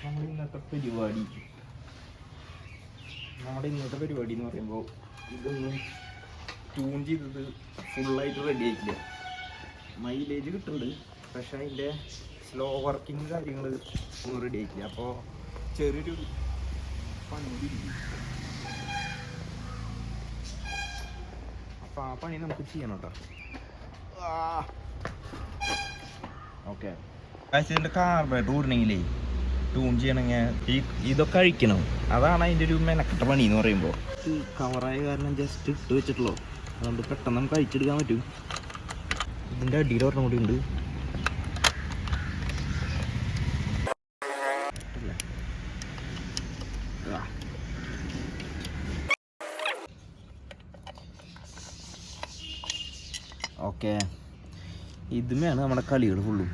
നമ്മുടെ ഇന്നത്തെ പരിപാടി എന്ന് പറയുമ്പോൾ ഇതൊന്നും ട്യൂൺ ചെയ്തത് ഫുള്ളായിട്ട് റെഡി ആയിട്ടില്ല. മൈലേജ് കിട്ടുന്നുണ്ട്, പക്ഷെ അതിൻ്റെ സ്ലോ വർക്കിംഗ് കാര്യങ്ങൾ ഒന്നും റെഡി ആയിട്ടില്ല. അപ്പോൾ ചെറിയൊരു പണി. അപ്പോൾ ആ പണി നമുക്ക് ചെയ്യണം കേട്ടോ. ഓക്കെ, ഇതിൻ്റെ കാർബറേറ്റർ ഓടണമെങ്കിലേ ട്യൂൺ ചെയ്യണമെങ്കിൽ ഇതൊക്കെ അഴിക്കണം. അതാണ് അതിൻ്റെ ഒരു മെനക്കെട്ട പണി എന്ന് പറയുമ്പോൾ. കവറായ കാരണം ജസ്റ്റ് ഇട്ട് വെച്ചിട്ടുള്ളൂ, അതുകൊണ്ട് പെട്ടെന്ന് നമുക്ക് അഴിച്ചെടുക്കാൻ പറ്റും. ഇതിൻ്റെ അടിയിൽ ഒരെണ്ണം കൂടി ഉണ്ട്. ഓക്കെ, ഇതുമേയാണ് നമ്മുടെ കളികൾ ഫുള്ളും.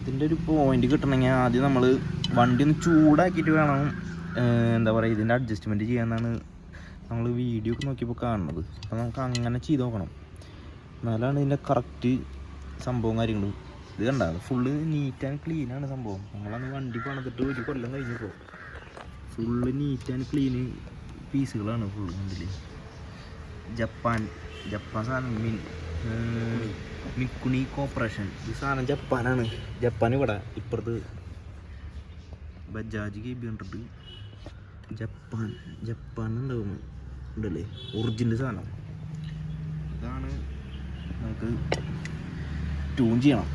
ഇതിൻ്റെ ഒരു പോയിന്റ് കിട്ടണമെങ്കിൽ ആദ്യം നമ്മൾ വണ്ടി ഒന്ന് ചൂടാക്കിയിട്ട് വേണം എന്താ പറയുക ഇതിൻ്റെ അഡ്ജസ്റ്റ്മെൻറ്റ് ചെയ്യാമെന്നാണ് നമ്മൾ വീഡിയോ ഒക്കെ നോക്കിയപ്പോൾ കാണുന്നത്. അപ്പോൾ നമുക്ക് അങ്ങനെ ചെയ്ത് നോക്കണം, എന്നാലാണ് ഇതിൻ്റെ കറക്റ്റ് സംഭവം കാര്യങ്ങളും. ഇത് കണ്ട ഫുള്ള് നീറ്റ് ആൻഡ് ക്ലീനാണ് സംഭവം. നമ്മളന്ന് വണ്ടി പണിതിട്ട് ഒരു കൊല്ലം കഴിഞ്ഞപ്പോൾ ഫുള്ള് നീറ്റ് ആൻഡ് ക്ലീന് പീസുകളാണ് ഫുള്ള് വണ്ടിയിൽ. ജപ്പാൻ സാധനം മിക്കുണി കോർപ്പറേഷൻ. ഈ സാധനം ജപ്പാനാണ്. ജപ്പാൻ ഇവിടെ ഇപ്പുറത്ത് ബജാജ് KB കണ്ടിട്ട് ജപ്പാൻ ഉണ്ടാവും ഉണ്ടല്ലേ, ഒറിജിനൽ സാധനം. ഇതാണ് നമുക്ക് ട്യൂൺ ചെയ്യണം.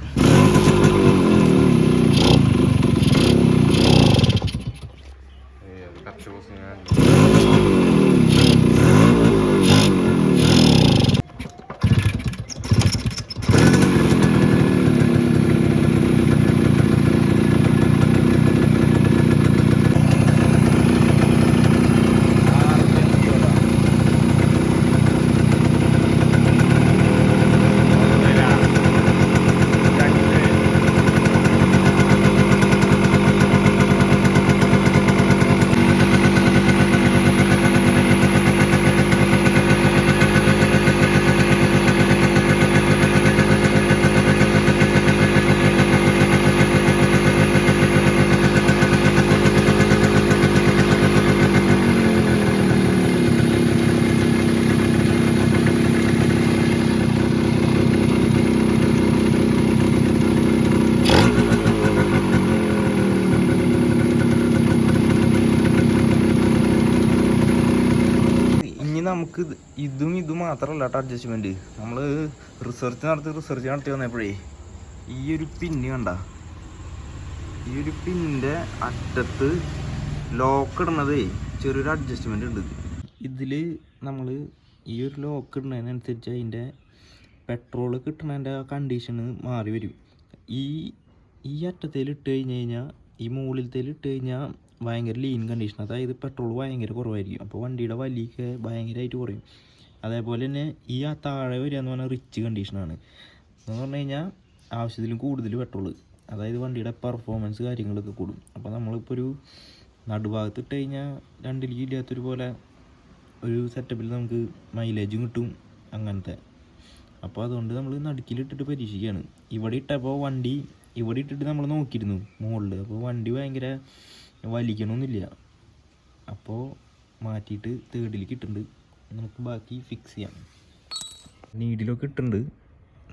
നമുക്ക് ഇതും മാത്രമല്ല കേട്ടോ അഡ്ജസ്റ്റ്മെൻറ്റ്. നമ്മൾ റിസർച്ച് നടത്തി വന്നപ്പോഴേ ഈ ഒരു പിന്ന് കണ്ട, ഈ ഒരു പിന്നിൻ്റെ അറ്റത്ത് ലോക്ക് ഇടുന്നതേ ചെറിയൊരു അഡ്ജസ്റ്റ്മെൻറ്റ് ഉണ്ട്. ഇതിൽ നമ്മൾ ഈ ഒരു ലോക്ക് ഇടുന്നതിനനുസരിച്ച് അതിൻ്റെ പെട്രോൾ കിട്ടുന്നതിൻ്റെ കണ്ടീഷന് മാറി വരും. ഈ അറ്റത്തേൽ ഇട്ട് കഴിഞ്ഞാൽ ഈ മുകളിലത്തേൽ ഇട്ട് കഴിഞ്ഞാൽ ഭയങ്കര ലീൻ കണ്ടീഷൻ, അതായത് പെട്രോൾ ഭയങ്കര കുറവായിരിക്കും. അപ്പോൾ വണ്ടിയുടെ വലിയൊക്കെ ഭയങ്കരമായിട്ട് കുറയും. അതേപോലെ തന്നെ ഈ താഴെ വരിക എന്ന് പറഞ്ഞാൽ റിച്ച് കണ്ടീഷനാണ്. എന്ന് പറഞ്ഞു കഴിഞ്ഞാൽ ആവശ്യത്തിലും കൂടുതൽ പെട്രോൾ, അതായത് വണ്ടിയുടെ പെർഫോമൻസ് കാര്യങ്ങളൊക്കെ കൂടും. അപ്പോൾ നമ്മളിപ്പോൾ ഒരു നടുഭാഗത്ത് ഇട്ട് കഴിഞ്ഞാൽ 2 ലീ ഇല്ലാത്തൊരു പോലെ ഒരു സെറ്റപ്പിൽ നമുക്ക് മൈലേജും കിട്ടും അങ്ങനത്തെ. അപ്പോൾ അതുകൊണ്ട് നമ്മൾ നടുക്കിലിട്ടിട്ട് പരീക്ഷിക്കുകയാണ്. ഇവിടെ ഇട്ടപ്പോൾ വണ്ടി ഇവിടെ ഇട്ടിട്ട് നമ്മൾ നോക്കിയിരുന്നു മുകളിൽ, അപ്പോൾ വണ്ടി ഭയങ്കര വലിക്കണമെന്നില്ല. അപ്പോൾ മാറ്റിയിട്ട് തേർഡിലേക്ക് ഇട്ടിട്ടുണ്ട്. നമുക്ക് ബാക്കി ഫിക്സ് ചെയ്യാം. നീഡിലൊക്കെ ഇട്ടിട്ടുണ്ട്,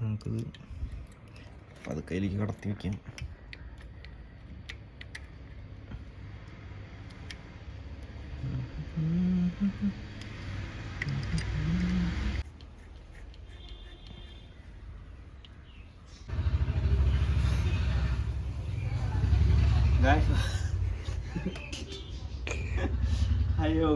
നമുക്കത് പതുക്കെ അതിലേക്ക് കടത്തി വയ്ക്കാം. അയ്യോ,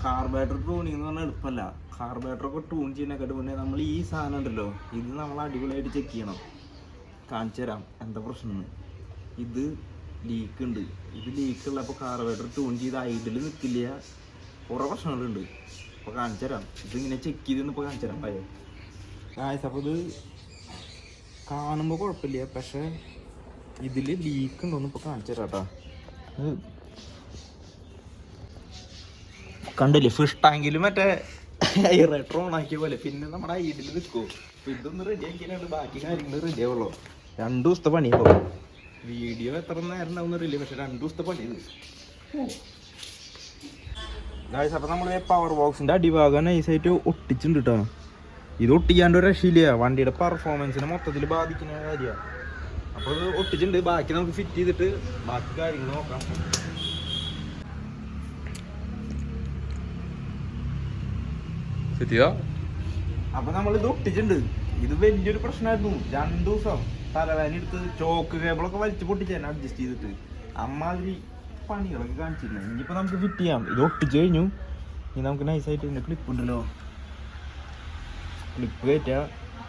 കാർബറേറ്റർ ട്യൂണിങ് എന്ന് പറഞ്ഞാൽ എളുപ്പമല്ല. കാർബറേറ്ററൊക്കെ ട്യൂൺ ചെയ്യുന്നതിനെക്കാട്ട് മുന്നേ നമ്മൾ ഈ സാധനം ഉണ്ടല്ലോ, ഇത് നമ്മൾ അടിപൊളിയായിട്ട് ചെക്ക് ചെയ്യണം. കാണിച്ചു തരാം എന്താ പ്രശ്നം. ഇത് ലീക്ക് ഉണ്ട്. ഇത് ലീക്കുള്ളപ്പോൾ കാർബറേറ്റർ ട്യൂൺ ചെയ്ത് ഐഡിൽ നിൽക്കില്ല, കുറേ പ്രശ്നങ്ങളുണ്ട്. അപ്പോൾ കാണിച്ചു തരാം. ഇതിങ്ങനെ ചെക്ക് ചെയ്തെന്ന് ഇപ്പോൾ കാണിച്ചു തരാം. പയ്യ അപ്പോൾ ഇത് കാണുമ്പോൾ കുഴപ്പമില്ല, പക്ഷേ ഇതിൽ ലീക്ക് ഉണ്ടോന്ന് ഇപ്പോൾ കാണിച്ചു തരാം കേട്ടോ. കണ്ടില്ലേ, ഫിഷ് ടാങ്കിൽ മറ്റേ എയറേറ്റർ ഓൺ ആക്കിയ പോലെ പിന്നെ നമ്മുടെ ഐഡിൽ നിൽക്കുമോ. അപ്പോൾ ഇതൊന്ന് റെഡി ആക്കിയാലും ബാക്കി കാര്യങ്ങൾ റെഡി ആവുള്ളൂ. 2 ദിവസത്തെ പണിയാവും. വീഡിയോ എത്ര നേരം ഉണ്ടാവുന്നറിയില്ല, പക്ഷെ 2 ദിവസത്തെ പണി ഇത്. ഗായ്സ്, അപ്പോൾ നമ്മൾ പവർ ബോക്സിൻ്റെ അടിഭാഗം നൈസായിട്ട് ഒട്ടിച്ചിട്ടുണ്ട് കേട്ടോ. ഇത് ഒട്ടിക്കാണ്ട് ഒരു രക്ഷയില്ല, വണ്ടിയുടെ പെർഫോമൻസിനെ മൊത്തത്തിൽ ബാധിക്കുന്ന കാര്യമാണ്. അപ്പോൾ ഇത് ഒട്ടിച്ചിട്ടുണ്ട്. ബാക്കി നമുക്ക് ഫിറ്റ് ചെയ്തിട്ട് ബാക്കി കാര്യങ്ങൾ നോക്കാം. അപ്പോൾ നമ്മളിത് ഒട്ടിച്ചിട്ടുണ്ട്. ഇത് വലിയൊരു പ്രശ്നമായിരുന്നു. 2 ദിവസം തലവേദന എടുത്ത് ചോക്ക് കേബിളൊക്കെ വലിച്ചു പൊട്ടിച്ചാൽ അഡ്ജസ്റ്റ് ചെയ്തിട്ട് അമ്മാതിരി പണികളൊക്കെ കാണിച്ചിരുന്നു. ഇനിയിപ്പോൾ നമുക്ക് ഫിറ്റ് ചെയ്യാം. ഇത് ഒട്ടിച്ച് കഴിഞ്ഞു. ഇനി നമുക്ക് നൈസായിട്ട് ഇതിൻ്റെ ക്ലിപ്പ് ഉണ്ടല്ലോ, ക്ലിപ്പ് കയറ്റുക.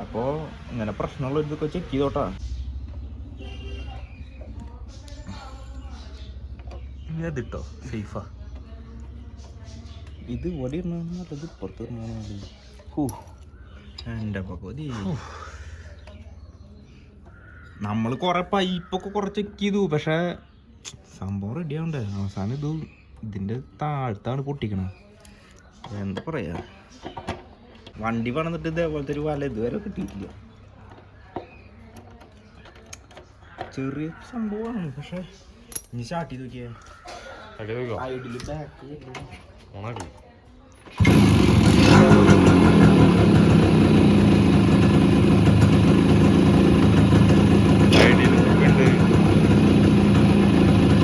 അപ്പോൾ ഇങ്ങനെ പ്രശ്നമുള്ള ഇതൊക്കെ ചെക്ക് ചെയ്തോട്ടാ. അതിട്ടോ സേഫാ. ഇത് ഇവിടെ ഇടണം നല്ലത്, ഇപ്പുറത്ത് ഇടണം. എൻ്റെ പകുതി നമ്മൾ കുറെ പൈപ്പൊക്കെ കുറെ ചെക്ക് ചെയ്തു, പക്ഷെ സംഭവം റെഡി ആവണ്ടേ. അവസാനം ഇതിൻ്റെ താഴത്താണ് പൊട്ടിക്കണം. എന്താ പറയാ, വണ്ടി പണിതിട്ട് ഇതേപോലത്തെ ഒരു വല ഇതുവരെ കിട്ടിയിട്ടില്ല. ചെറിയ സംഭവമാണ്, പക്ഷെ ഇനി സ്റ്റാർട്ട് ചെയ്ത് നോക്കിയാൽ ഐഡിൽ ബാക്ക്